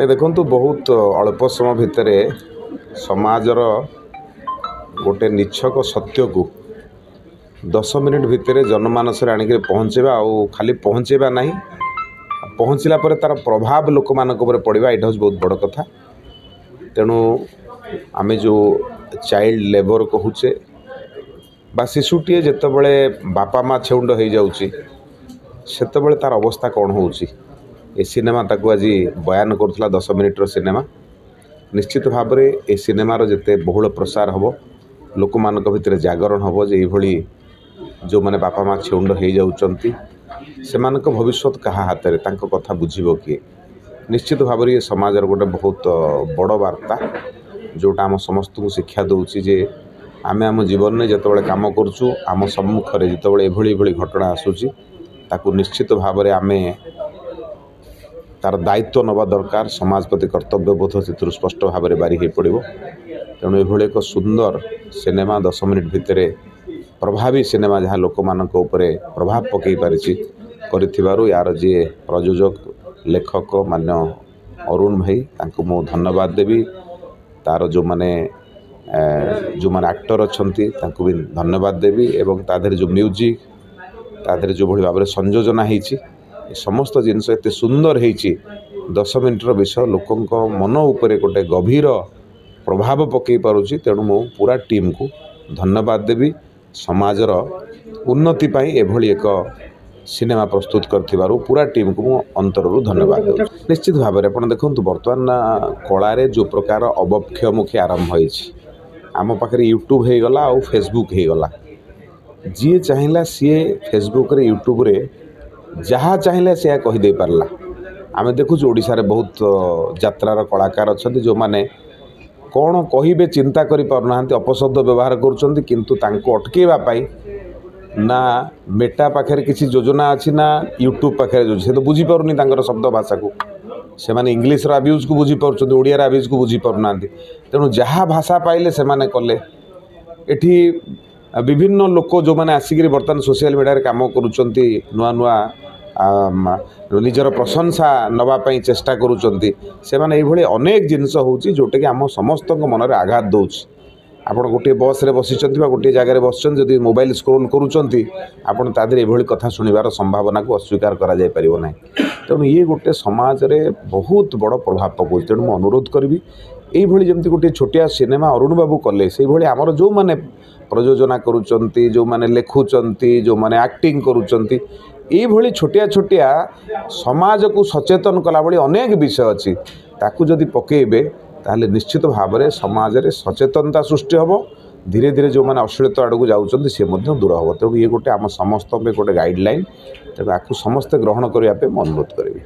नहीं देखु बहुत अल्प समय भितर समाजर गोटे निछक सत्य को 10 मिनिट भितर जनमानस आणिक पहुँचेबा आउ खाली पहुँचेबा ना पहुँचला तार प्रभाव लोक मान पड़ा यहाँ हूँ बहुत बड़ कथा। तेणु आमे जो चाइल्ड लेबर कहूचे बा शिशुटीए जितेबले बापा माँ छेउंड हो जाऊँगी सेतबले तार अवस्था कौन होउची। ए सिनेमा ताकू आज बयान करुला 10 मिनिट्र सिनेमा। निश्चित भाव में ए सिनेमार जिते बहुल प्रसार हम लोक मान भितर जागरण हम जे भली जो माने बापा माँ छेउंड हो जाउचंती सेमानक भविष्यत कहा हाथ में तांको कथा बुझिबो किए। निश्चित भाव में समाजर गोटे बहुत बड़ वार्ता जोटा आम समस्त को शिक्षा दूसरी जे आमे आम जीवन में जितेबाला कम करुचु आम सम्मुखें जितेबाला एभली घटना आसूची ताकू निश्चित भाव में आमे तार दायित्व नवा दरकार। समाज प्रति कर्तव्यबोध से स्पष्ट भाव में बारी हो पड़ो। तेणु ये एक सुंदर सिनेमा 10 मिनिट भितर प्रभावी सिनेमा जहाँ लोक मान प्रभाव पकई पारिछि करिथिबारु यार जी प्रयोजक लेखक मान्य अरुण भाई तांको मु धन्यवाद देवी। तार जो माने एक्टर अच्छी तांको भी धन्यवाद देवी एवं तादेर जो म्यूजिक तादेर जो भली भाव में संयोजना होती समस्त जिनस एत सुंदर होती 10 मिनिट्र विषय लोकों मन उपरे गोटे गभीर प्रभाव पकई पारुछि। तेणु मु पूरा टीम को धन्यवाद देवी समाजर उन्नति पाई एभली एक सिनेमा प्रस्तुत करथिबारु पूरा टीम को मु अंतररू धन्यवाद देउ। निश्चित भाव में आप देखु बर्तमान कलारे जो प्रकार अवक्षमुखी आरंभ होइछि आम पाखे यूट्यूब हो गला और फेसबुक हो गला। जी चाहिए सी फेसबुक रे यूट्यूब रे जहाँ चाहिए सी कहीदे पारला। आम देखुचु ओडिशा रे बहुत यात्रार कलाकार अच्छा जो मैंने कौन कहे चिंता करि पारना अपशब्द व्यवहार करुँच किंतु तांको अटकेवा पाई ना मेटा पाखे किसी योजना अच्छी ना यूट्यूब पाखे से तो बुझीपारुनी शब्द भाषा को से माने इंग्लिश आब्यूज को बुझीपार ओडिया आब्यूज को बुझीपारना। तेणु जहाँ भाषा पाइले से माने कले एठी विभिन्न लोक जो मैंने आसिक बर्तमान सोशल मीडिया रे काम करुँच नुआ नुआ निजर प्रशंसा नवापाई चेष्टा करुँच से माने ये अनेक जिनस होची जोटा कि आम समस्त मन में आघात दौच। आपड़ गोटे बस रे बसी गोटे जगह बस जदि मोबाइल स्क्रोल करुँच आपड़ तादेर ये कथा शुणवार संभावना को अस्वीकार करा जाय परिबो नाही। तेणु ये गोटे समाज रे बहुत बड़ प्रभाव पकाउछ। तेणु मैं अनुरोध करी यही जमी गोटे छोटिया सिनेमा अरुण बाबू कले से आमर जो मैंने प्रयोजना करुँच जो मैंने लिखुंट जो मैंने एक्टिंग करुँच ये छोटिया छोटिया समाज को सचेतन कला भली अनेक विषय अच्छी ताकू जदि पकेबे ताहले निश्चित भाव में समाज में सचेतनता सृष्टि हम धीरे धीरे जो मैंने अश्लीलता आड़ को जाऊँच सी दूर हम। तेणु ये गोटे आम समस्त गोटे गाइडलाइन तेणु आपको समस्ते ग्रहण करने अनुरोध करी।